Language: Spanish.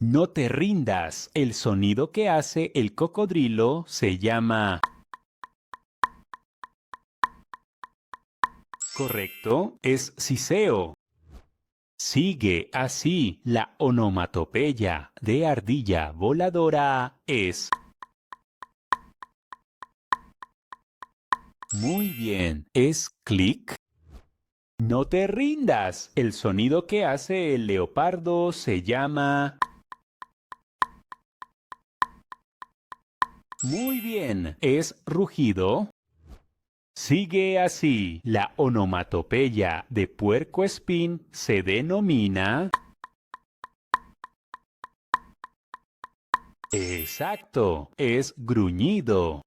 No te rindas. El sonido que hace el cocodrilo se llama... Correcto, es siseo. Sigue así. La onomatopeya de ardilla voladora es... Muy bien, es clic. No te rindas. El sonido que hace el leopardo se llama... Muy bien, es rugido. Sigue así. La onomatopeya de puercoespín se denomina... Exacto, es gruñido.